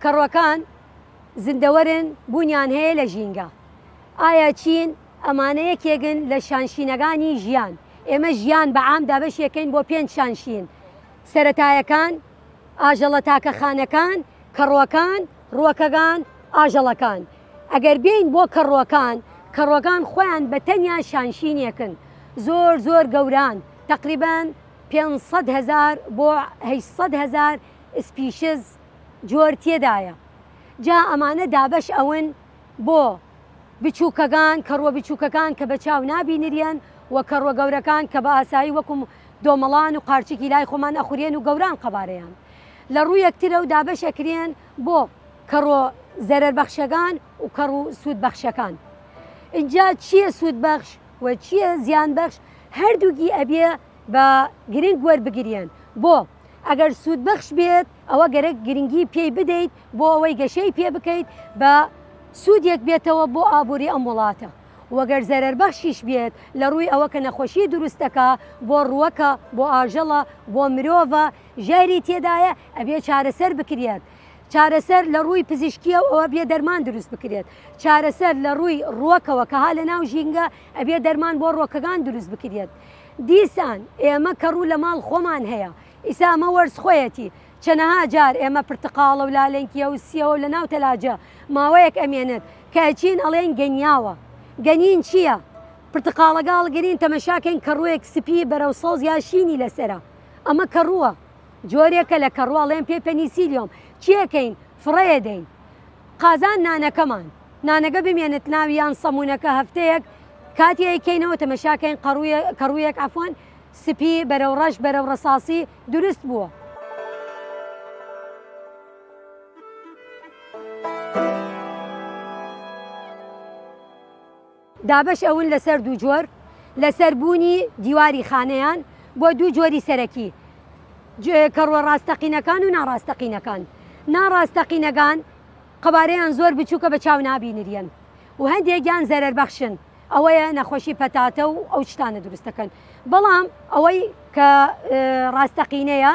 کەڕوەکان زندەوەرن بوونیان هەیە لە ژینگە. ئایا چین ئەمانە یەکێکن لە شانشینەکانی ژیان. ئێمە ژیان بە عام دابەشێکەین بۆ 5 شانشین: سەرەتایەکان، ئاژەڵە تاکەخانەکان، کەڕوەکان، ڕووەکەکان، ئاژەڵەکان. ئەگەر بین بۆ کەڕوەکان خۆیان بە تەنیا شانشینێکن، زۆر گەوران، تقریبان 500,000 بۆ 800,000 سپیشز جۆر تێدایە. جا ئەمانە دابەش ئەون بۆ بچووکەکان، کەڕوە بچووکەکان کە بە چاو نابینریان، و کەڕوە گەورەکان کە بە ئاسایی وەکم دۆمەڵان و قارچێکی لای خۆمان ئەخورێن و گەوران قەبارەیان. لە ڕووی یەکترە و دابەشەکرێن بۆ کەڕۆ زەرەربەخشەکان و کەڕ و سوودبەخشەکان. اینجا چییە سوودبەخش و چییە زیانبەخش؟ هەردووگی ئەبێ بە گرنگ وەربگرێن. بۆ ئەگەر سوودبەخش بێت ئەوە گەرەک گرنگی پێی بدەیت بۆ ئەوەی گەشەی پێ بکەیت بە سوودێک بێتەوە بۆ ئابووری ئەم وڵاتە. وەگەر زەرەربەخشیش بێت لە ڕووی ئەوە کە نەخۆشی دروستەکە بۆ ڕووەکە، بۆ ئاژەڵە، بۆ مرۆڤە، ژاری تێدایە، ئەبێ چارەسەر بکرێت. چارەسەر لە ڕووی پزیشکیە و ئەوە بێ دەرمان دروست بکرێت. چارەسەر لە ڕووی ڕووەکەوە کە ها لە ناو ژینگە ئەبێ دەرمان بۆ ڕووەکەکان دروست بکرێت. دیسان ئێمە کەڕوو لە ماڵ خۆمان هەیە. ئیسا ئەمە وەرزخۆیەتی. چەنەها جار ئێمە پرتقاڵە و لالێنکیە و سیەوە لە ناو تەلاجە ماوەیەک ئەمێنێت کە ئەچین ئەڵێن گەنیاوە. گەنین چییە؟ پرتقاڵەگاڵ گەرین تەمەشاکەین کەڕوویەک سپی بەرەو سەوز یا شینی لەسرە. ئەمە کەڕووە جۆرێکە لە کەڕواڵێن پێ پەنیسیلیۆم. چیەکەین؟ فڕەیە دەین. قازان نانەکەمان، نانەکە بمێنێت ناویان سەمونونەکە هەفتەیەک کاتی ئەیکەینەوە تەمەشاکەین کەڕوویەک ئەفۆن سپی بەرەو ڕەش بەرەو ڕەساسی دروست بووە. دابش ئەون لەسەر دوو جۆر، لەسەر بوونی دیواری خانەیان بۆ دوو جۆری سەرەکی: کەڕوە ڕاستەقینەکان و ناڕاستەقینەکان. ناڕاستەقینەکان قەبارەیان زۆر بچووکە بە چاو نابینریان و هەندێکیان زەرەربەخشن، ئەوەیە نەخۆشی پەتاتە و ئەو شتانە دروستەکەن. بەڵام ئەوەی کە ڕاستەقینەیە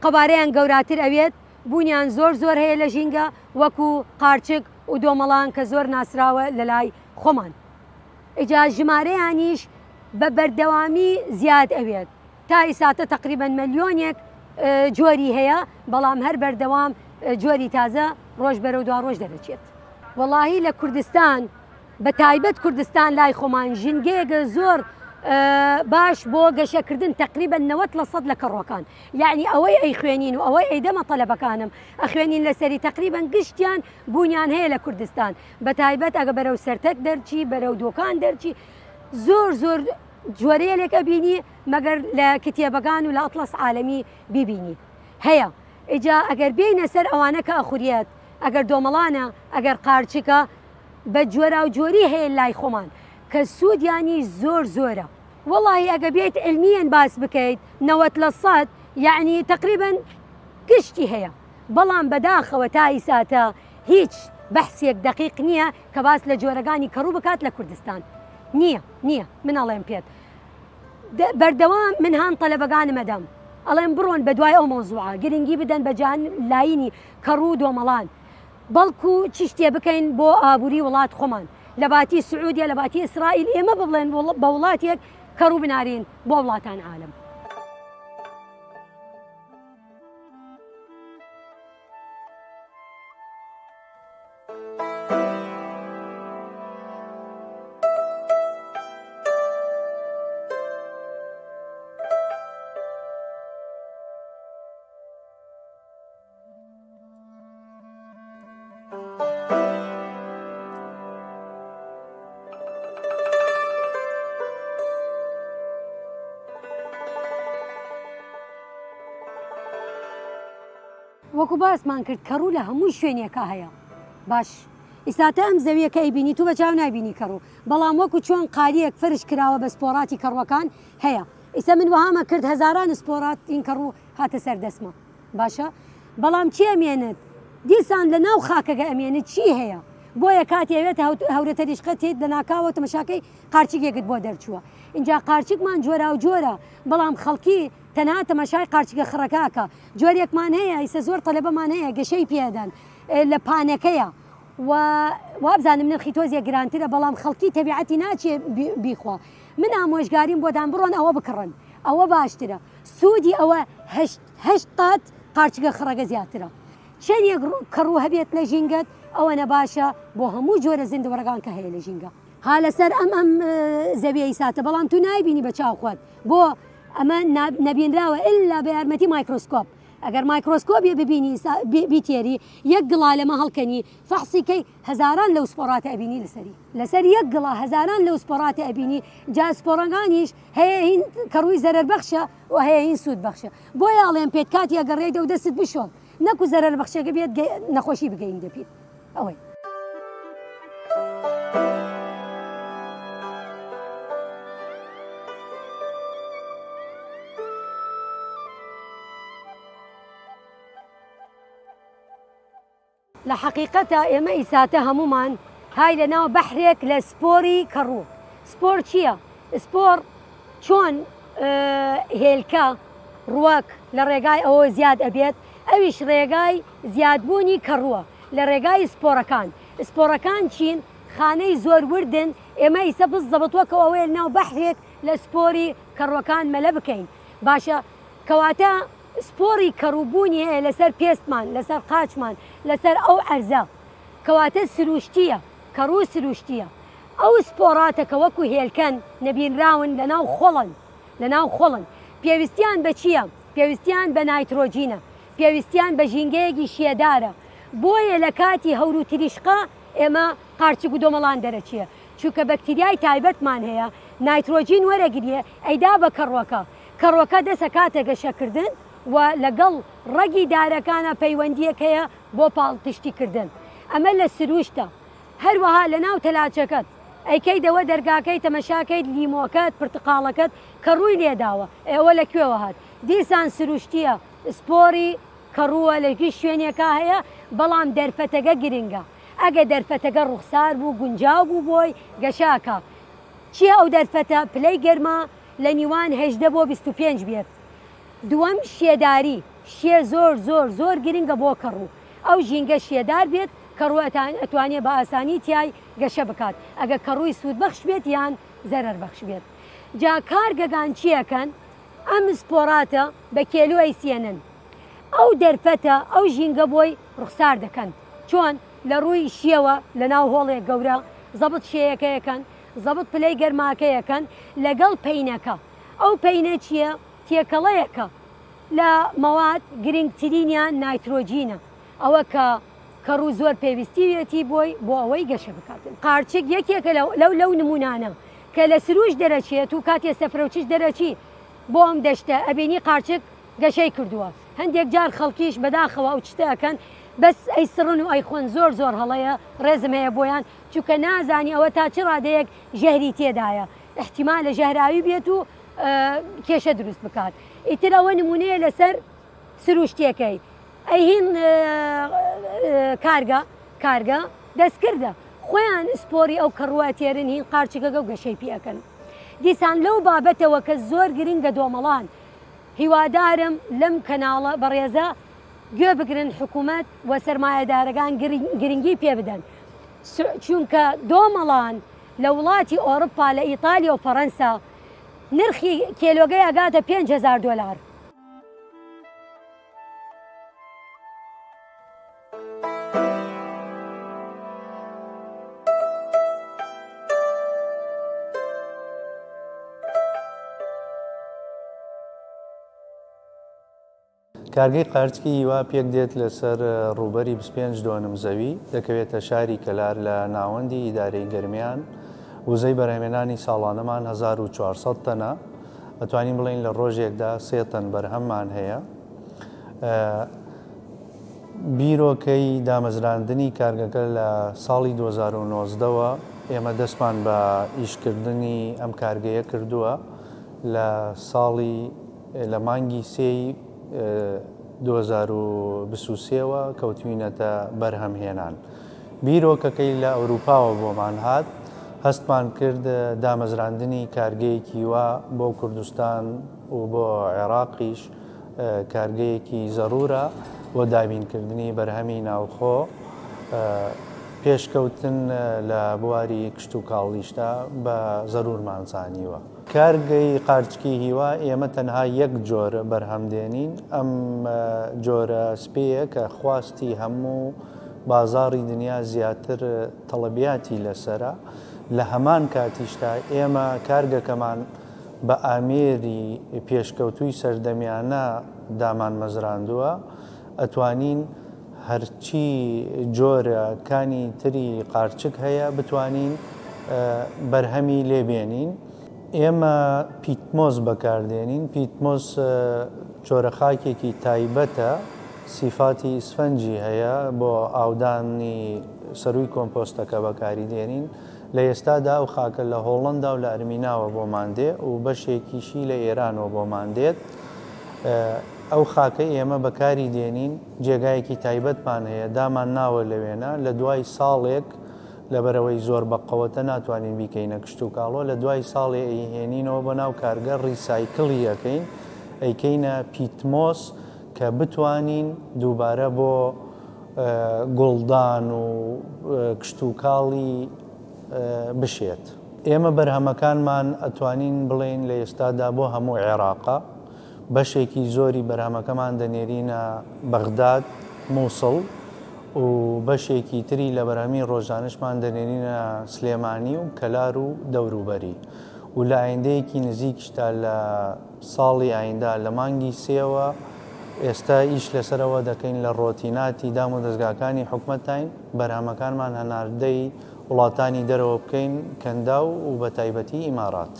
قەبارەیان گەوراتر ئەوێت، بوونیان زۆر هەیە لە ژینگە، وەکو قارچک و دۆمەڵان کە زۆر ناسراوە لە لای خۆمان. ئیجا ژمارەیانیش بە بەردەوامی زیاد ئەوێت. تا ئیساتە تقریبەن مەلیۆنێک جۆری هەیە، بەڵام هەر بەردەوام جۆری تازە ڕۆژ بەرەو دوا ڕۆژ دەرەچێت. وەڵاهی لە کوردستان بە تایبەت کوردستان لای خۆمان ژینگەیەکە زۆر باش بۆ گەشەکردن تقریبەن 90% لە کەڕۆکان. یعنی ئەوەی ئەی خوێنین و ئەوەی ئەیدەمە تەلەبەکانم ئەخوێنین لەسەری تقریبەن گشتیان بوونیان هەیە لە کوردستان. بە تایبەت ئەگە بەرەو سەرتەک دەرچی، بەرەو دۆکان دەرچی، زۆر جوارەیەک ئەبینی، مەگەر لە کتێبەکان و لە ئەتڵەس عالەمی بیبینی هەیە. ئیجا ئەگەر بینە سەر ئەوانە کە ئەخوریێت، ئەگەر دۆمەڵانە، ئەگەر قارچکە، بە جۆرا و جۆری هەیە لای خۆمان کە سوودیانی زۆرە. وەڵی ئەگە بێت علمیان باس بکەیت 90%، یعنی تقریبەن گشتی هەیە. بەڵام بەداخەوە تا ئیساتە هیچ بەحسێک دقیق نییە کە باس لە جۆرەکانی کەڕوو بکات لە کوردستان. نییە من ئەڵێم پێت. بەردەوام من هاان تەلەبەکانم ئەدەم، ئەڵێم بڕۆن بە دوای ئەو مۆزوعە گرنگی بدەن بە جان لاینی کەڕوو دۆمەڵان، بەڵکو چی شتێ بکەین بۆ ئابووری وڵات خۆمان. لە باتی سعودیا، لە باتی ئیسرائیل ئێمە بڵێن بە وڵاتێک کەڕوو بنارین بۆ وڵاتان عالم. وەکو باسمان کرد کەڕوو لە هەموو شوێنێکە هەیە. باش ئیساتە ئەم زەویەکە ئەیبینی تو بە چاو نابینی کەڕوو، بەڵام وەکو چۆن قاریەک فرش کراوە بە سپۆڕاتی کەڕوەکان هەیە. ئیسا من وەهامە کرد هەزاران سپۆڕات این کەڕوو هاتە سەردەسمە. باشە بەڵام چی ئەمێنێت؟ دیسان لە ناو خاکەکە ئەمێنێت چی هەیە؟ بۆیە کاتی ئەوێت هەورەتە ریشقە تێت لە ناکاوە تەمەشاکەی قارچێکێکت بۆ دەرچووە. اینجا قارچێکمان جۆرا و جۆرە، بەڵام خەڵکی تەنها تەماشای قارچکە خڕەکەکە. جۆرێکمان هەیە ئیسە زۆر تەلەبەمان هەیە گەشەی پێدەن، لە پانەکەیە وابزانم نرخی تۆزیە گرانترە بەڵام خەڵکی تەبیعەتی ناچێ بیخوا من ئامۆژگاریم بۆتان بڕۆن ئەوە بکڕن ئەوە باشترە سوودی ئەوە هەشت قات قارچگە خڕەگە زیاترە چەندێک کەڕوو هەبێت لە ژینگەت ئەوە نەباشە بۆ هەموو جۆرە زیندەوەرەکان کە هەیە لە ژینگە ها لەسەر ئەم زەویەی ساتە بەڵام تو نایبینی بە چاوخۆت بۆ ئەمە نەبینراوە ئللا بە یارمەتی مایکرۆسکۆپ ئەگەر مایکرۆسکۆپیە ببینی بیتێری یەک گڵا لەمە هەڵکەنی فەحسیکەی هەزاران لەو سپۆڕاتە ئەبینی لەسەر یەک گڵا هەزاران لەو سپۆڕاتە ئەبینی جا سپۆڕەکانیش هەیە هین کەڕووی زەرەر بەخشە و هەیە هین سوود بەخشە بۆیە ئەڵێن پێت کاتی ئەگەڕێیتە و دەستت بشۆن نەکو زەرەر بەخشەکە بێت نەخۆشی بگەین دەپیت ئەوەی لە حقیقەتە ئێمە ئیساتە هەمومان های لەناو بەحرێک لە سپۆری کەڕوو سپۆر چییە؟ سپۆر چۆن هێلکە ڕووەک لە ڕێگای ئەوە زیاد ئەبێت ئەویش ڕێگای زیادبوونی کەڕووە لە ڕێگای سپۆرەکان چین خانەی زۆر وردن ئێمە ئیسە بزەبەتوەکەوە ئەوەیە لەناو بەحرێک لە سپۆری کەڕوەکان مەلە بکەین باشە کەواتە سپۆری کەڕووبوونی هەیە لەسەر پێستمان لەسەر قاچمان لەسەر ئەو ئەرزە کەواتە سروشتیە کەڕوو سروشتیە ئەو سپۆڕاتە کە وەکو هێلکەن نەبینراون لەناو خۆڵن پێویستیان بە چییە؟ پێویستیان بە نایترۆجینە پێویستیان بە ژینگەیەکی شێدارە بۆیە لە کاتی هەور و تریشقا ئێمە قارچک و دۆمەڵان دەرەچیە چونکە بەکتریای تایبەتمان هەیە نایترۆجین وەرەگریە ئەیدا بە کەڕوەکە دەسە کاتە گەشەکردن و لەگەڵ ڕەگی دارەکانە پەیوەندیەک هەیە بۆ پاڵتشتیکردن ئەمە لە سروشتە هەروەها لە ناو تەلاچەکەت ئەیکەیدەوە دەرگاکەی تەمەشاکەیت لیمۆکەت پرتقاڵەکەت کە ڕووی لێداوە ئێوە لەکوێوە هات دیسان سروشتیە سپۆری کەڕووە لەگی شوێنێکە هەیە بەڵام دەرفەتەگە گرنگە ئەگە دەرفەتەگە ڕوخسار بوو گونجاو بوو بۆی گەشاکە چییە ئەو دەرفەتە پلەی گەرما لە نیوان 18 بۆ 25 بێت دووەم شێداری شێ زۆر گرنگە بۆ کەڕوو ئەو ژینگە شێدار بێت کەڕوو ئەتوانێت بە ئاسانی تیای گەشە بکات ئەگە کەڕووی سوود بەخش بێت یان زەرەر بەخش بێت جا کارگەگان چیەکەن ئەم سپۆڕاتە بە کێلو ئەیسێنن ئەو دەرفەتە ئەو ژینگە بۆی ڕوخسار دەکەن چۆن لە ڕووی شیەوە لە ناو هۆڵێک گەورە زەبت شەیەکەیەکەن زەبت پلەی گەرماکەیەکەن لەگەڵ پەینەکە ئەو پەینە چییە؟ تێکەڵەیەکە لە مەواد گرنگترینیان نایترۆجینە ئەوە کە کەڕوو زۆر پێویستیوێتی بۆی بۆ ئەوەی گەشە بکاتن قارچک یەکێکە لەو نمونانە کە لە سروش دەرەچێت و کاتێ سەفرەوچش دەرەچی بۆ ئەم دەشتە ئەبینی قارچک گەشەی کردووە هەندێک جار خەڵکیش بەداخەوە ئەو چتەکەن بەس ئەی سڕن و ئەی خۆن زۆر هەڵەیە ڕێزم هەیە بۆیان چونکە نازانی ئەوە تا چ ڕادەیەک ژەهری تێدایە احتیمال لە ژەهراوی بێت و کێشە دروست بکات ئیتر ئەوە نمونەیە لەسەر سروشتیەکەی ئەیهین کارگە دەستکردە خۆیان سپۆری ئەو کەڕووە تێرن هین قارچکەکە و گەشەی پێەکەن دیسان لەو بابەتەوە کە زۆر گرنگە دۆمەڵان هیوادارم لەم کەناڵە بەڕێزە گوێ بگرن حکوومەت و سەرمایەدارەکان گرنگی پێ بدەن چونکە دۆمەڵان لە وڵاتی ئۆڕۆپا لە ئیتالیا و فەڕەنسا نرخی کێلۆگەی ئەگاتە 5,000 دۆلار کارگەی قارچکی هیوا پێک دێت لەسەر ڕووبەری 25 دۆنم زەوی دەکەوێتە شاری کەلار لە ناوەندی ئیدارەی گەرمیان وزەی بەرهەمێنانی ساڵانەمان 1400 تەنە ئەتوانین بڵین لە ڕۆژێکدا 3 تەن بەرهەممان هەیە بیرۆکەی دامەزراندنی کارگەکە لە ساڵی 2019ەوە ئێمە دەستمان بە ئیشکردنی ئەم کارگەیە کردووە لە مانگی سێی 2023ەوە کەوتوینەتە بەرهەمهێنان بیرۆکەکەی لە ئەوروپاوە بۆمان هات هەستمان کرد دامەزراندنی کارگەیەکی وا بۆ کوردستان و بۆ عێراقیش کارگەیەکی زەڕورە بۆ دابینکردنی بەرهەمی ناوخۆ پێشکەوتن لە بواری کشت و کاڵیشتا بە زەرورمان زانیوە. کارگەی قارچکی هیوا ئێمە تەنها یەک جۆرە بەرهەمدێنین، ئەم جۆرە سپەیە کە خواستی هەموو بازاڕی دنیا زیاتر تەڵەبیاتی لەسرە. لە هەمان کاتیشتا ئێمە کارگەکەمان بە ئامێری پێشکەوتووی سەردەمیانە دامان مەزراندووە، ئەتوانین هەرچی جۆرەکانی تری قارچک هەیە بتوانین بەرهەمی لێبێنین. ئێمە پیتمۆز بەکاردێنین. پیتمۆز جۆرەخاکێکی تایبەتە، سیفاتی ئیسفەنجی هەیە بۆ ئاودانی سەرووی کۆمپۆستەکە بەکاری دێنین. لە ئێستادا ئەو خاکە لە هۆڵەندا و لە ئەرمیناوە بۆمان دێ و بەشێکیشی لە ئێرانەوە بۆمان دێت. ئەو خاکە ئێمە بەکاری دێنین، جێگایەکی تایبەتمان هەیە، دامان ناوە لەوێنە. لە دوای ساڵێک لەبەرەوەی زۆر بەقەوەتە ناتوانین بیکەینە کشت و کاڵۆ، لە دوای ساڵێ ئەیهێنینەوە بۆ ناو کارگەر ڕیسایکڵی یەکەین، ئەیکەینە پیتمۆس کە بتوانین دووبارە بۆ گوڵدان و کشت و کاڵی بشێت. ئێمە بەرهەمەکانمان ئەتوانین بڵێن لە ئێستادا بۆ هەموو عێراقا، بەشێکی زۆری بەرهەمەکەمان دەنێرینە بەغداد، مووسڵ و بەشێکی تری لە بەرهەمی ڕۆژانشمان دەنێرینە سلێمانی و کەلار و دەوروبەری. و لە ئایندەیەکی نزیکشتا لە ساڵی ئایندا لە مانگی سێوە ئێستا ئیش لەسەرەوە دەکەین لە ڕۆتیناتی دام و دەستگاکانی حکومەتین بەرهەمەکانمان هەناردەی وڵاتانی دەرەوە بکەین، کەندا و بە تایبەتی ئیمارات.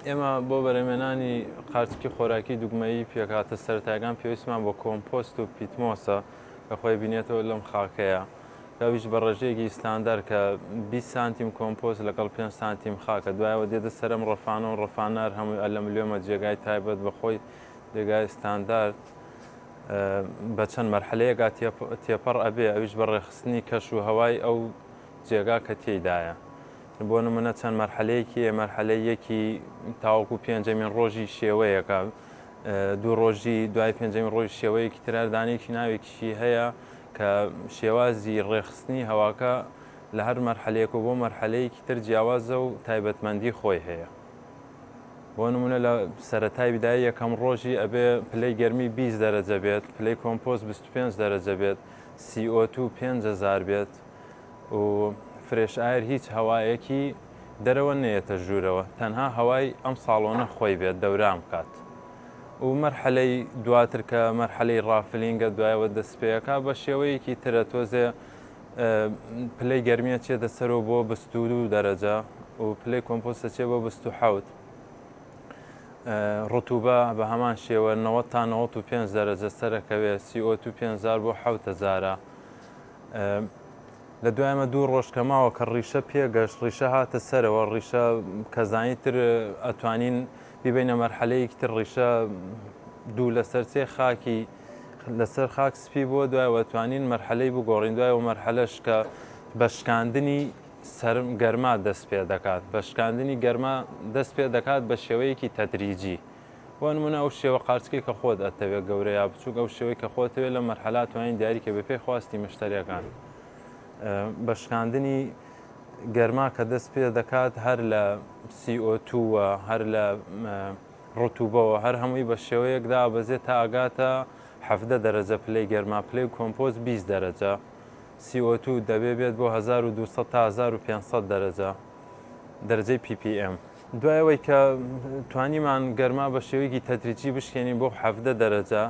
ئێمە بۆ بەرهەمهێنانی قارچکی خۆراکی دوگمەیی پێکاتە سەرەتاییەکان پێویستمان بۆ کۆمپۆست و پیتمۆسە کە خۆی بینێتەوە لەم خاکەیە، کەویش بە ڕێژەیەکی ستاندەر کە 20 سانتیم کۆمپۆست لەگەڵ 5 سانتیم خاکە، دوایەوە دێتە سەرم ڕەفانە و ڕەفانار هەمووی ئەلە ملیۆمە جێگای تایبەت بەخۆی جێگای ستاندارد بە چەند مەرحەلەیەکا تێپەڕ ئەبێ، ئەویش بە ڕێخستنی کەش و هەوای ئەو جێگا کە تێیدایە. بۆ نمونە چەند مەرحەلەیەکی مەرحەلەیەکی تاوەکو پێنجەمین ڕۆژی شێوەیەکە، دوو ڕۆژی دوای پێنجەمین ڕۆژی شێوەیەکی تراردانێکی ناوێکیشی هەیە کە شێوازی ڕێخستنی هەواکە لە هەر مەرحەلەیەک و بۆ مەرحەلەیەکی تر جیاوازە و تایبەتمەندی خۆی هەیە. بۆ نمونە لە سەرەتای بدای یەکەم ڕۆژی ئەبێ پلەی گەرمی 20 دەرەجە بێت، پلەی کۆمپۆست 25 دەرەجە بێت، CO2 5000 بێت و فرێش ئایر هیچ هەوایەکی دەرەوە نێتە ژوورەوە، تەنها هەوای ئەم ساڵۆنە خۆی بێت دەورام بکات. و مەرحەلەی دواتر کە مەرحەلەی ڕافلینگە دوایەوە دەستپێیەکە بە شێوەیەکی ترە تۆزێ پلەی گەرمیە چێتە سەرەوە بۆ 22 دەرەجە و پلەی کۆمپۆستە چێ بۆ 27. ڕتوبە بە هەمان شێوە 90 تا 95 دەرەجە سەرەکەوێ، CO2 5000 بۆ 7000. لە دوایمە دوو ڕۆژ کەماوە کە ڕیشە پێگەشت، ڕیشە هاتە سەرەوە، ڕیشە کەزانی تر ئەتوانین بیبینە مەرحەلەیەکی تر ڕیشە دوو لەسەر سێ خاکی لەسەر خاک سپی بۆ دوایەوە توانین مەرحەلەی بگۆڕین. دوایەوە مەرحەلەش کە بەشکاندنی گەرما دەست پێ دەکات، بەشکاندنی گەرما دەست پێ دەکات بە شێوەیەکی تەدریجی. بۆ نمونە ئەو شێوە قارچکەی کە خۆت ئەتەوێت گەورە یا بچووک، ئەو شێوەی کە خۆتەوێت لە مەرحەلات توانین دیاریکە بە پێی خواستی مشتریەکان. بەشکاندنی گەرما کە دەست پێ دەکات هەر لە CO2وە، هەر لە ڕتوبەوە، هەر هەمووی بە شێوەیەکدا بەزێت تا ئاگاتە 17 دەرەجە پلەی گەرما، پلەی کۆمپۆست 20 دەرەجە، CO2 دەبێ بێت بۆ 1200 تا 1500 دەرەجە دەرەجەی ppm. دوایەوەی کە توانیمان گەرما بە شێوەیەکی تەدریجی بشکێنین بۆ 17 دەرەجە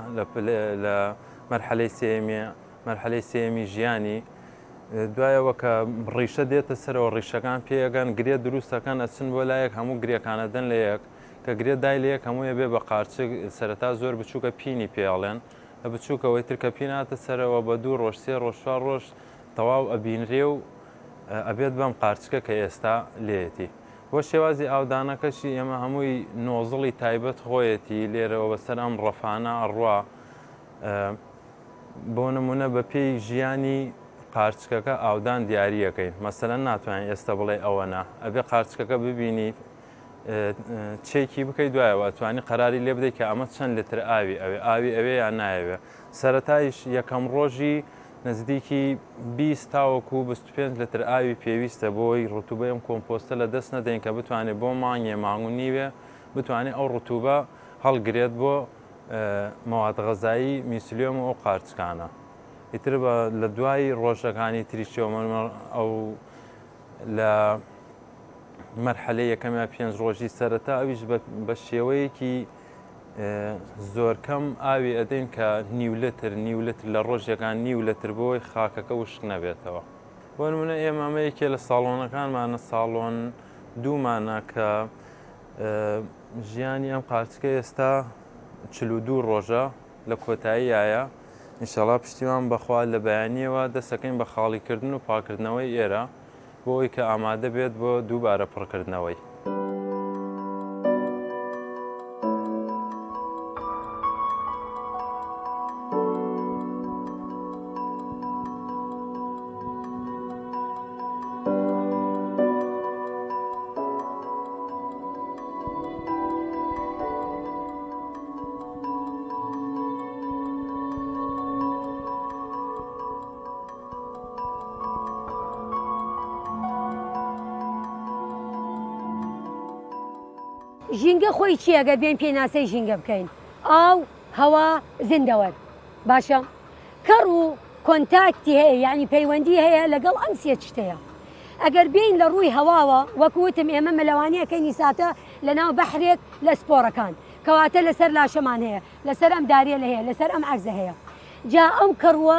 لە مەرحەلەی سێمی ژیانی، دوایەوە کە ڕیشە دێتە سەرەوە ڕیشەکان پێیەگەن گرێ دروستەکەن ئەچن بۆ لایەک، هەموو گرێکانە دەن لە یەک کە گرێ دای لە یەک هەموویە بێ بە قارچک سەرەتا زۆر بچووکە پینی پێڵێن لە بچووکەوەی تر کە پیناتە سەرەوە بە 2 ڕۆژ 3 ڕۆژ 4 ڕۆژ تەواو ئەبینرێ و ئەبێت بەم قارچکە کە ئێستا لێتی. بۆ شێوازی ئاودانەکەشی ئێمە هەمووی نۆزڵی تایبەت خۆیەتی لێرەوە بەسەر ئەم ڕەفانە ئەڕوا بۆ نمونە بە پێی ژیانی قارچکەکە ئاودان دیاریەکەین مەسەلەن ناتوانین ئێستا بڵێ ئەوەنە ئەبێ قارچکەکە ببینی چێکی بکەیت دوایەوە توانی قەراری لێ بدەیت کە ئەمە چەند لتر ئاوی ئەوێ یان نایەوێ سەرەتایش یەکەم ڕۆژی نزدیکی 20 تاوەکو 25 لتر ئاوی پێویستە بۆی ڕوتوبە ئەم کۆمپۆستە لە دەست نەدەین کە بتوانێت بۆ مانگێ مانگ و نیوێ بتوانێت ئەو ڕوتوبە هەڵگرێت بۆ مەواد غەزایی میسلیۆم و ئەو قارچکانە. ئیتر لە دوای ڕۆژەکانی تریشەوە ئەو لە مەرحەلەی یەکەمیان 5 ڕۆژی سەرەتا ئەویش بە شێوەیەکی زۆر کەم ئاوی ئەدەین کە نیولتر لە ڕۆژێکان نیولتر بۆی خاکەکە وشک نەبێتەوە. بۆ نمونە ئێمە یەکێ لە ساڵۆنەکانمانە ساڵۆن دوومانە کە ژیانی ئەم قارچکە ئێستا 42 ڕۆژە لە کۆتاییایە ئینشەڵا پشتیوان بەخوا لە بەیانیەوە دەسەکەین بە خاڵیکردن و پاکردنەوەی ئێرە بۆ ئەوی کە ئامادە بێت بۆ دووبارە پڕکردنەوەی. ژینگە خۆی چی ئەگەر بێن پێناسەی ژینگە بکەین ئاو هەوا زیندەوەر باشە کەڕ و کۆنتاکتی هەیە یعنی پەیوەندی هەیە لەگەڵ ئەم سێ شتەیە ئەگەر بین لە ڕووی هەواوە وەکوتم ئێمە مەلەوانیەکەی ساتە لە ناو بەحرێک لە سپۆرەکان کەواتە لەسەر لاشەمان هەیە لەسەر ئەم داریە لە هەیە لەسەر ئەم عەرزە هەیە جا ئەم کەڕووە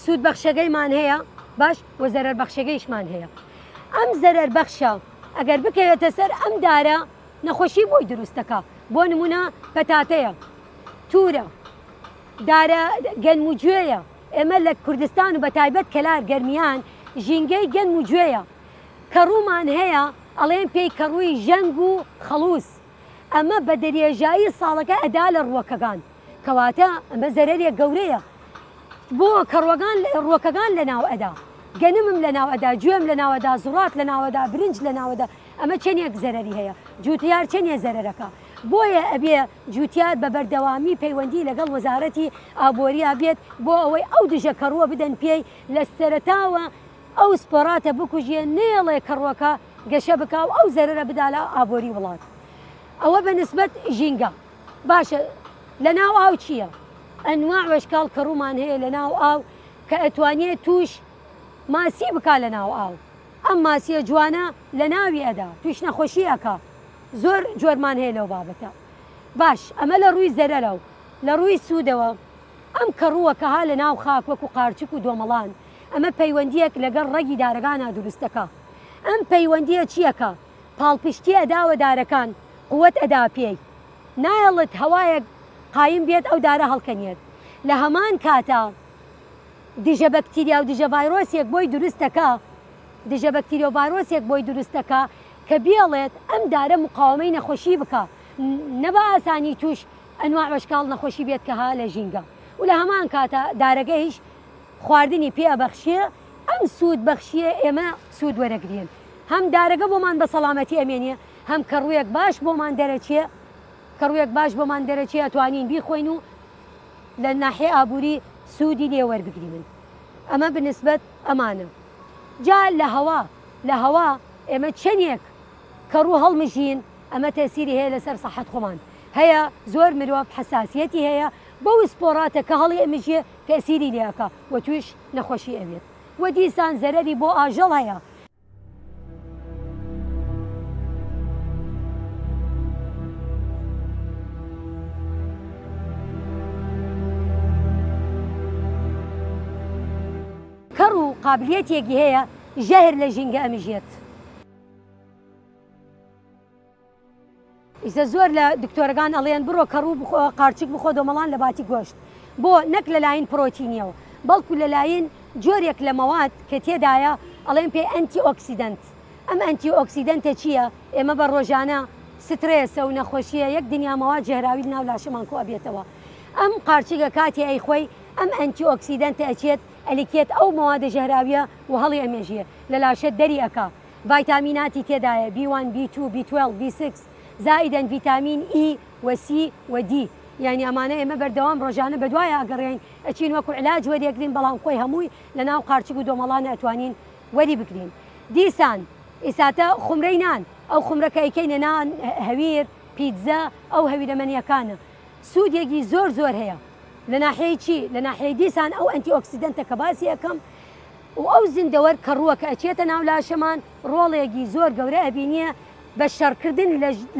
سوود بەخشەکەیمان هەیە باش و زەرەر بەخشەکەیشمان هەیە ئەم زەرەر بەخشە ئەگەر بکەوێتە سەر ئەم دارە نەخۆشی بۆی دروستەکە بۆ نمونە پەتاتەیە تورە دارە گەنم و گوێیە ئێمە لە کوردستان و بە تایبەت کەلار گەرمیان ژینگەی گەنم و گوێیە کەڕوومان هەیە ئەڵێن پێی کەڕووی ژەنگ و خەڵووس ئەمە بە دەریێژایی ساڵەکە ئەدا لە ڕووەکەکان کەواتە ئەمە زەرەرێک گەورەیە بۆ کەڕوەکان ڕووەکەکان لە ناو ئەدا گەنمم لە ناو ئەدا گوێم لە ناوەدا زوڕات لە ناوەدا برنج لە ناوەدا ئەمە چەندێک زەرەری هەیە جوتیار چەندێ زەرەرەکە بۆیە ئەبێ جوتیار بە بەردەوامی پەیوەندی لەگەڵ وەزارەتی ئابۆریە بێت بۆ ئەوەی ئەو دژە کەڕووە بدەن پێی لە سەرەتاوە ئەو سپۆراتە بکوژێ نێڵێ کەڕوەکە گەشە بکاو ئەو زەرەرە بدا لە ئابۆری وڵات ئەوە بە نسبەت ژینگە باشە لە ناو ئاو چییە؟ ئەنواع وەشکاڵ کەڕوومان هەیە لە ناو ئاو کە ئەتوانێت توش ماسی بکا لە ناو ئاو ئەم ماسیە جوانە لە ناوی ئەدا توش نەخۆشی ئەکا زۆر جۆرمان هەیە لەو بابەتە باش ئەمە لە ڕووی زەرەرە و لە ڕووی سوودەوە ئەم کەڕووەکەها لە ناو خاک وەکو قارچک و دۆمەڵان ئەمە پەیوەندیەک لەگەڵ ڕەگی دارەکانە دروستەکە ئەم پەیوەندیە چیەکە؟ پاڵپشتی ئەداوە دارەکان قووەت ئەدا پێی نایەڵت هەوایەک قایم بێت ئەو دارە هەڵکەنێت لە هەمان کاتە دژە بەکتریا و دژە ڤایرۆسێک بۆی دروستەکە دژە بەکتریا و ڤایرۆسێک بۆی دروستەکە کە بێڵێت ئەم دارە مقاومەی نەخۆشی بکە نەبە ئاسانی توش ئەنواع وەشکاڵ نەخۆشی بێت کە ها لە ژینگە و لە هەمان کاتە دارەکە هیچ خواردنی پێ بەخشیە ئەم سوود بەخشیە ئێمە سوود وەرەگرین هەم دارەکە بۆمان بە سەڵامەتی ئەمێنێ هەم کەڕوویەک باش بۆمان دەرەچێ کەڕوویەک باش بۆمان دەرەچێ ئەتوانین بیخۆین و لە ناحیە ئابووری سوودی لێ وەربگرین ئەمە بنسبەت ئەمانە جا لە هەوا ئێمە چەندێک کەڕوو هەڵمژین ئەمە تەسیری هەیە لەسەر سەحەت خۆمان هەیە زۆر مرۆڤ حەساسیەتی هەیە بەو سپۆراتە کە هەڵی ئەمژێ تەسیری لێەکە و توش نەخۆشی ئەوێت و دیسان زەرەری بۆ ئاژەڵ هەیە کەڕ و قابلیەتێکی هەیە ژەهر لە ژینگە ئەمژێت ئیسە زۆر لە دکتۆرەکان ئەڵێن بڕۆ کەڕوو قارچک بخۆ دۆمەڵان لە باتی گۆشت بۆ نەک لەلایەن پرۆتینیەوە بەڵکو لەلایەن جۆرێک لە مەواد کە تێدایە ئەڵێن پێی ئەنتی ئۆکسیدنت ئەم ئەنتی ئۆکسیدنتە چییە؟ ئێمە بە ڕۆژانە سترێسە و نەخۆشیە یەک دنیا مەواد ژێراوی ناو لاشەمان کۆ بێتەوە ئەم قارچیگە کاتی ئەی خۆی ئەم ئەنتی ئۆکسیدنتە ئەچێت ئەلیکێت ئەو مەوادە ژێراویە و هەڵی ئەمێژیە لە لاشە دەری ئەکا ڤایتامیناتی تێدایە B1 B2 B12 B6 زائیدەن ڤیتامین E و C و D یعنی ئەمانە ئێمە بەردەوام ڕۆژانە بەدوایە ئەگەڕێن ئەچین وەکو علاج وەریەگرین بەڵام خۆی هەمووی لە ناو قارچک و دۆمەڵانە ئەتوانین وەری بگرین دیسان ئیساتە خومرەی نان ئەو خومرەکە ئەیکەینە نان هەویر پیتزا ئەو هەویرەمەنیەکانە سوودێکی زۆر زۆر هەیە لە ناحەیە چی لە ناحەیە دیسان ئەو ئەنتی ئۆکسیدنتە کە باسی یەکەم و ئەو زیندەوەر کەڕووە کە ئەچێتە ناو لاشەمان ڕۆڵێکی زۆر گەورە ئەبینیە بە شەڕکردن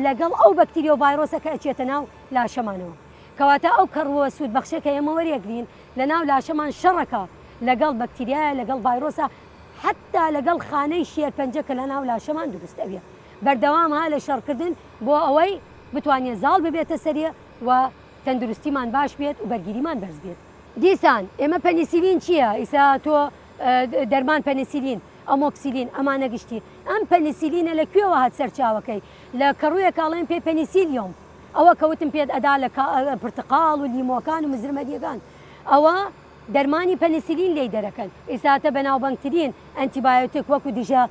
لەگەڵ ئەو بەکتریۆ ڤایرۆسە کە ئەچێتە ناو لاشەمانەوە کەواتە ئەو کەڕووە سوود بەخشەکە ئێمە وەریەگرین لە ناو لاشەمان شەڕەکە لەگەڵ بەکتریایە لەگەڵ ڤایرۆسە حتا لەگەڵ خانەی شێرپەنجە کە لە ناو لاشەمان دروستە بێ بەردەوام ها لە شەڕکردن بۆ ئەوەی بتوانێت زاڵ ببێتە سەریە و تەندروستیمان باش بێت و بەرگریمان بەرز بێت دیسان ئێمە پەنیسیلین چییە؟ ئیسا تۆ دەرمان پەنیسیلین ئەمۆکسیلین ئەمانە گشتی ئەم پەنیسیلینە لە کوێوە هات سەرچاوەکەی لە کەڕوویە کاڵێن پێ پەنیسیلیۆم ئەوە کەوتم پێت ئەدا لە پرتقاڵ و لیمۆکان و مزرمەریەکان ئەوە دەرمانی پەنیسیلین لی دەرەکەن ئیساتە بەناوبەنگترین ئەنتیبایۆتیک وەکو دیژە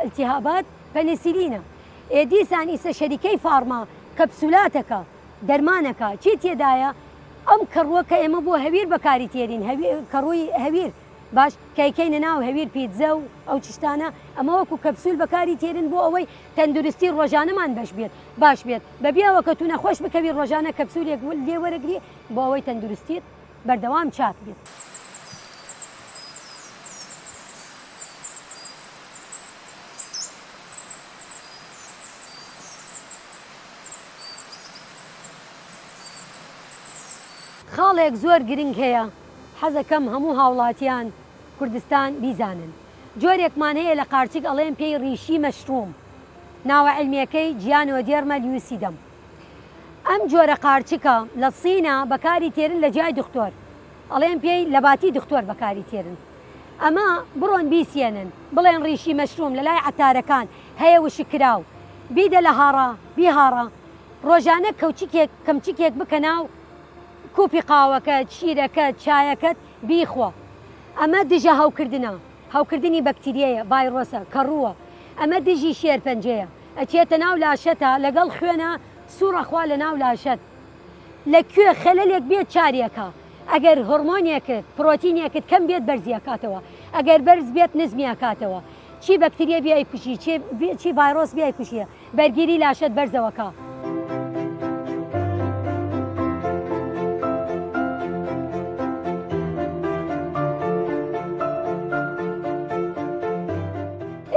التیهابات پەنیسیلینە دیسان ئیسە شەریکەی فارما کەپسولاتەکە دەرمانەکە چی تێدایە ئەم کەڕووە کە ئێمە بۆ هەویر بەکاری تێرین کەڕووی هەویر باش کەیکەینە ناو هەویر پیتزە و ئەو چشتانە ئەمە وەکو کەپسول بەکاری تێرن بۆ ئەوەی تەندروستی ڕۆژانەمان باش بێت بەبیاوە کە تو نەخۆش بکەوی ڕۆژانە کەپسولێک لێ وەرەگری بۆ ئەوەی تەندروستیت بەردەوام چاک بێت. خاڵێک زۆر گرنگ هەیە حەزەکەم هەموو هاوڵاتیان کوردستان بیزانن جۆرێکمان هەیە لە قارچک ئەڵێن پێی ڕیشی مەشروم ناوە علمیەکەی گیانۆ دێرمە لیوسیدەم ئەم جۆرە قارچکە لە سینە بەکاری تێرن لە جای دکتۆر ئەڵێن پێی لە باتی دکتۆر بەکاری تێرن ئەمە بڕۆن بیسێنن بڵێن ڕیشی مەشروم لە لای عەتارەکان هەیە وشکراو بیدە لە هاڕا بیهاڕە ڕۆژانە کەمچکێک بکە ناو کوپی قاوەکە چیرەکە چایەکەت بیخۆ ئەمە دژە هەوکردنی بەکتریەیە ڤایرۆسە کەڕووە ئەمە دژی شێرپەنجەیە ئەچێتە ناو لاشەتە لەگەڵ خوێنە سوورەخوا لە ناو لاشەت لەکوێ خەلەلێک بێت چاریەکە ئەگەر هۆرمۆنیەکت پرۆتینیەکت کەم بێت بەرزیەکاتەوە ئەگەر بەرز بێت نزمیەکاتەوە چی بەکتریە بیای کوشی چی ڤایرۆس بیای کوشیە بەرگیری لاشەت بەرزەوەکە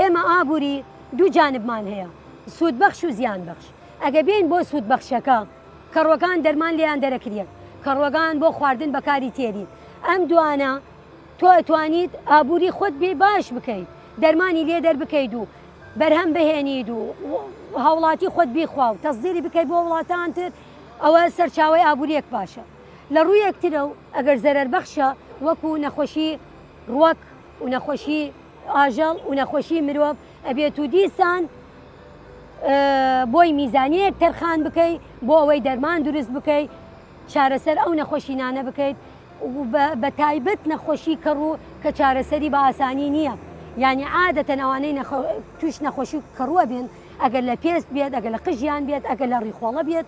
ئێمە ئابووری دوو جانبمان هەیە سوودبەخش و زیان بەخش ئەگە بین بۆ سوودبەخشەکە کەڕوەکان دەرمان لێیان دەرەکرێت کەڕوەکان بۆ خواردن بەکاری تێری ئەم دوانە تۆ ئەتوانیت ئابووری خۆت بێ باش بکەیت دەرمانی لێ دەربکەیت و بەرهەم بهێنید و هاوڵاتی خۆت بیخوا و تەصدیری بکەیت بۆ وڵاتان تر ئەوە سەرچاوی ئابووریەک باشە لە ڕووی یەکترە و ئەگەر زەرەربەخشە وەکو نەخۆشی ڕوەک و نەخۆشی ئاژەڵ و نەخۆشی مرۆڤ ئەبێت و دیسان بۆی میزانیەک تەرخان بکەیت بۆ ئەوەی دەرمان دروست بکەیت چارەسەر ئەو نەخۆشینانە بکەیت بە تایبەت نەخۆشی کەڕوو کە چارەسەری بە ئاسانی نییە یعنی عادەتەن ئەوانەی توش نەخۆشی کەڕووە بێن ئەگەر لە پێست بێت ئەگەر لە قژیان بێت ئەگەر لە ڕیخۆڵە بێت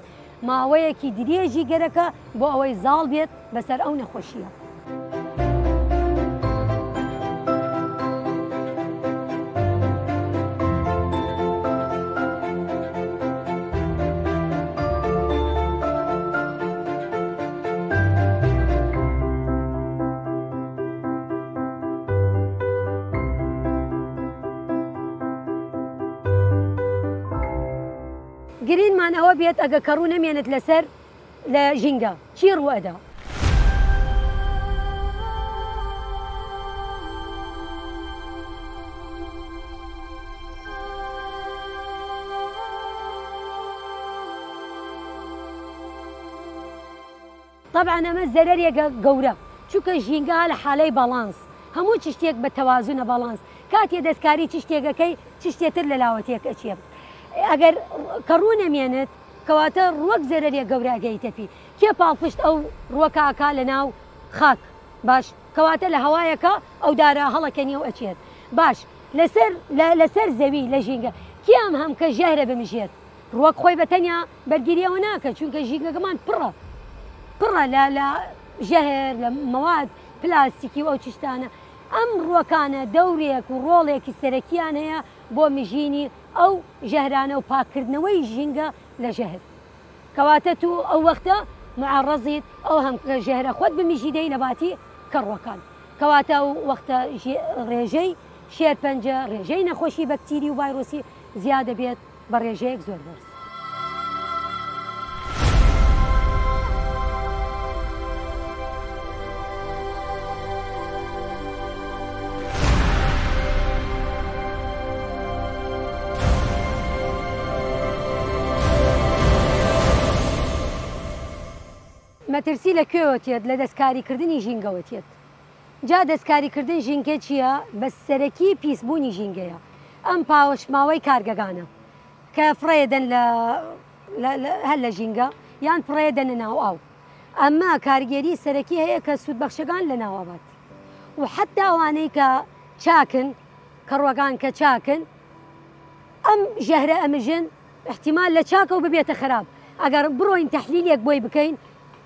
ماوەیەکی درێژی گەرەکە بۆ ئەوەی زاڵ بێت بەسەر ئەو نەخۆشیە. گرینمان ئەوە بێت ئەگە کەڕوو نەمێنێت لەسەر لە ژینگە چی ڕوەدا طبعا ئەمە زەرەرێکە گەورە چونکە ژینگە لە حالەی باڵانس هەموو چ شتێک بە تەوازونە باڵانس کاتێ دەستکاری چ شتێکەکەی چ شتێتر لە لاوەتێک ئەچێ ئەگەر کەڕوو نەمێنێت کەواتە ڕوەک زەرەرێک گەورەگەیتەپی کێ پاڵپشت ئەو ڕوەکاکا لە ناو خاک باش کەواتە لە هەوایەکە ئەو دارە هەڵەکەنی و ئەچێت باش لەسەر زەوی لە ژینگە کیام هەم کە ژەهرە بمژێت ڕوەک خۆی بەتەنیا بەرگریەوە ناکە چونکە ژینگەکەمان پڕە لە ژەهر لە مەواد پلاستیکی و ئەو چشتانە ئەم ڕوەکانە دەورێک و ڕۆڵێکی سەرەکیان هەیە بۆ مژینی ئەو ژەهرانە و پاکردنەوەی ژینگە لە ژەهر کەواتە تو ئەو وەختە معڕەزیت ئەو هەم ژەهرە خۆت بمیژیدەی لە باتی کەڕوەکان کەواتە ئەو وەختە ڕێژەی شێرپەنجە ڕێژەی نەخۆشی بەکتیری و ڤایرۆسی زیادە بێت بە ڕێژەیەک زۆر بەرز. مەترسی لەکوێوەتێت لە دەستکاریکردنی ژینگەوەتێت جا دەستکاریکردن ژینگە چییە؟ بە سەرەکی پیسبوونی ژینگەیە ئەم پاوەشماوەی کارگەگانە کە فڕێدەن هەر لە ژینگە یان فڕێدەنە ناو ئاو ئەمە کارگێری سەرەکی هەیە کە سوودبەخشەکان لە ناوەبات و حتا ئەوانەی کە چاکن کەڕوەکان کە چاکن ئەم ژەهرە ئەمژن احتیمال لە چاکە و ببێتە خراپ ئەگەر بڕۆین تەحلیلێک بۆی بکەین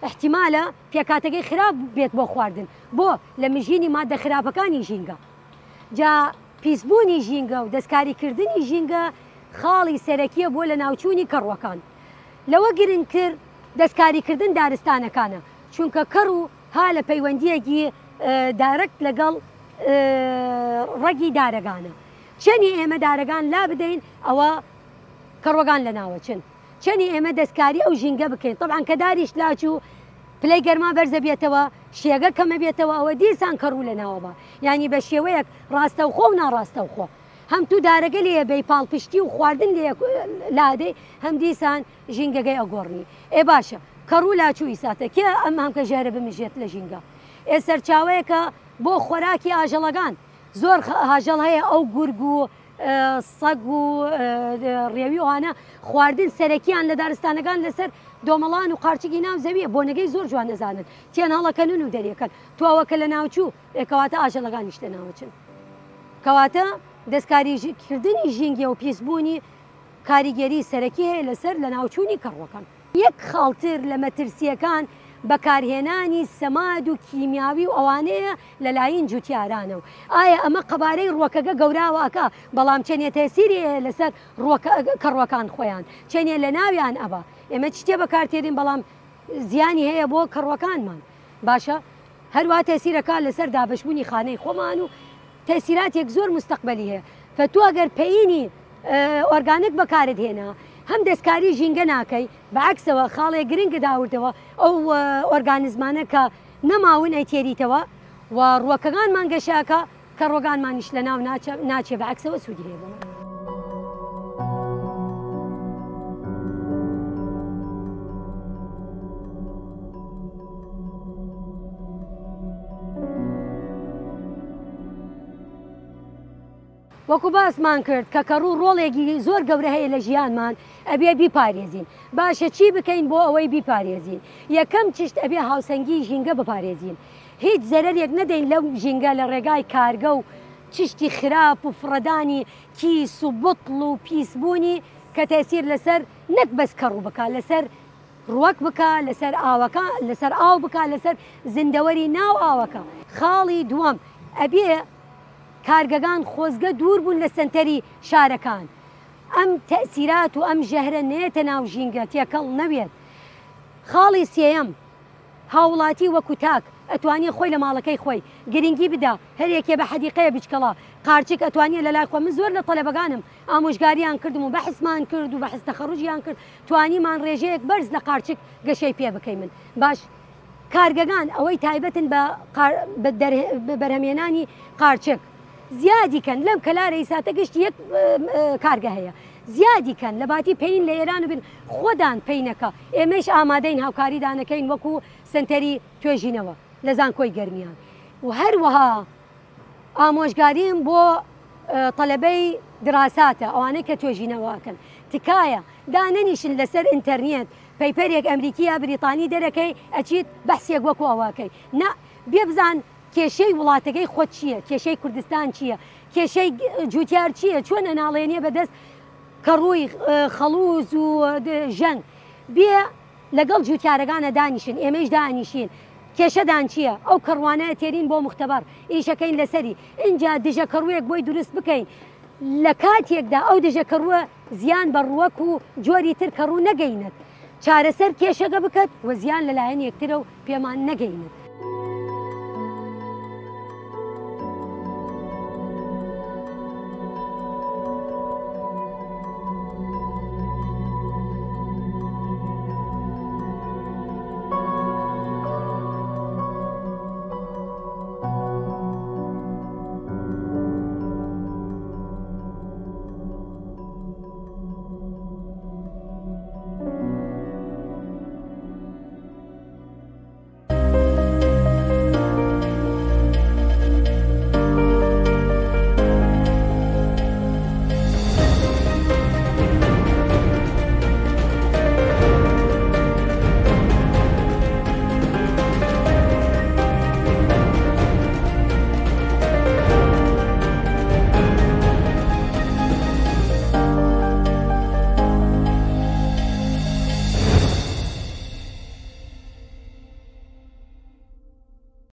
احتیمالە پێکاتەکەی خراپ بێت بۆ خواردن بۆ لە مژینی مادە خراپەکانی ژینگە جا پیسبوونی ژینگە و دەستکاریکردنی ژینگە خاڵی سەرەکیە بۆ لە ناوچوونی کەڕوەکان لەوە گرنگ کرد دەستکاریکردن دارستانەکانە چونکە کەڕ و ها لە پەیوەندیەکی دارەکت لەگەڵ ڕەگی دارەگانە چەنی ئێمە دارەگان لا بدەین ئەوە کەڕوەگان لە ناوەچن چەنی ئێمە دەستکاری ئەو ژینگە بکەین طبعاً کە داریش لاچوو پلەی گەرما بەرزە بێتەوە شێگە کەمە بێتەوە ئەوە دیسان کەڕوو لە ناوەبە ینی بە شێوەیەک ڕاستەوخۆ و ناڕاستەوخۆ هەم تو دارەگە لێ بەی پاڵپشتی و خواردن لادەی هەم دیسان ژینگەگەی ئەگۆڕنی ئێ باشە کەڕوو لاچوو ئیساتە کێ ئەم هەم کە ژێرە بمژێت لە ژینگە ئێ سەرچاوەیەکە بۆ خۆراکی ئاژەڵەکان زۆر هاژەڵ هەیە ئەو گورگ و سەگ و ڕێوی وانە خواردن سەرەکیان لە دارستانەکان لەسەر دۆمەڵان و قارچێکی ناو زەویە بۆ نەگەی زۆر جوان نەزانن تێن هەڵەکەنن و دەریەکەن تواوەکە لە ناوچوو کەواتە ئاژەڵەکانیش لە ناوچن کەواتە دەستکاریکردنی ژینگە و پیسبوونی کاریگەری سەرەکی هەیە لەسەر لە ناوچوونی کەڕوەکان یەک خاڵتر لە مەترسیەکان بەکارهێنانی سەماد و کیمیاوی و ئەوانەیە لە لایەن جوتیارانە و ئایا ئەمە قەبارەی ڕوەکەگە گەوراوەکە بەڵام چەنێ تەسیری لەسەر کەڕوەکان خۆیان چەنێ لە ناویان ئەبا ئێمە شتێ بەکارتێنین بەڵام زیانی هەیە بۆ کەڕوەکانمان باشە هەروە تەسیرەکە لەسەر دابشبوونی خانەی خۆمان و تەسیراتێک زۆر مستەقبەلی هەیە فەتو ئەگەر پەیینی ئۆرگانیک بەکارت هێنا هەم دەستکاری ژینگە ناکەی بەعکسەوە خاڵێک گرنگە داوردەوە ئەو ئۆرگانیزمانە کە نەماون ئەیتێریتەوە و ڕوەکەکانمان گەشاکە کە ڕۆگانمانیش لە ناو ناچێ بەعکسەوە سوودی هەیە بۆ وەکو باسمان کرد کە کەڕوو ڕۆڵێکی زۆر گەورە هەیە لە ژیانمان ئەبێ بیپارێزین باشە چی بکەین بۆ ئەوەی بیپارێزین یەکەم چشت ئەبێ هاوسەنگی ژینگە بپارێزین هیچ زەرەرێک نەدەین لەو ژینگە لە ڕێگای کارگە و چشتی خراپ و فڕەدانی کیس و بوتڵ و پیسبوونی کە تەسیر لەسەر نەک بەس کەڕوو بکە لەسەر ڕوەک بکە لەسەر ئاوەکە لەسەر ئاو بکە لەسەر زیندەوەری ناو ئاوەکە خاڵی دووەم ئەبێ کارگەگان خۆزگە دوور بوون لە سنتەری شارەکان ئەم تەسیرات و ئەم ژەهرە نێتە ناو ژینگە تێکەڵ نەبێت خاڵی سێەم هاوڵاتی وەکو تاک ئەتوانێت خۆی لە ماڵەکەی خۆی گرنگی بدا هەرێکێ بە حەدیقەیە بچکەڵا قارچێک ئەتوانێت لە لای خۆ من زۆر لە تەلەبەکانم ئامۆژگاریان کردم و بەحسمان کرد و بەحس تەخەڕوجیان کرد توانیمان ڕێژەیەک بەرز لە قارچێک گەشەی پێ بکەی من باش کارگەگان ئەوەی تایبەتن بە بەرهەمێنانی قارچێک زیادی کەن لەم کەلارە ئیساتە گشتی یەک کارگە هەیە زیادی کەن لە باتی پێین لە ئێران و بن خۆدان پێینەکە ئێمەش ئامادەین هاوکاریدانەکەین وەکو سنتەری توێژینەوە لە زانکۆی گەرمیان و هەروەها ئامۆژگاریم بۆ تەلەبەی دراساتە ئەوانەی کە توێژینەوەکەن تکایە دانەنیشن لەسەر ئینتەرنێت پەیپەرێک ئەمریکیە بریتانی دەرەکەی ئەچیت بەحسێک وەکو ئەوەکەی نا بێ بزان کێشەی وڵاتەکەی خۆت چییە کێشەی کوردستان چییە کێشەی جوتیار چییە چۆن ئەناڵێنیە بەدەست کە ڕووی خەڵوز و ژەنگ بێ لەگەڵ جوتیارەکانە دانیشن ئێمەش دانیشین کێشەدان چییە ئەو کڕوانەیە تێرین بۆ مختبەر ئیشەکەین لەسەری اینجا دژە کەڕوویەک بۆی دروست بکەین لە کاتێکدا ئەو دژە کەڕووە زیان بە ڕووەک و جۆری تر کەڕوو نەگەینێت چارەسەر کێشەکە بکات و زیان لەلایەن یەکترە و پێمان نەگەینێت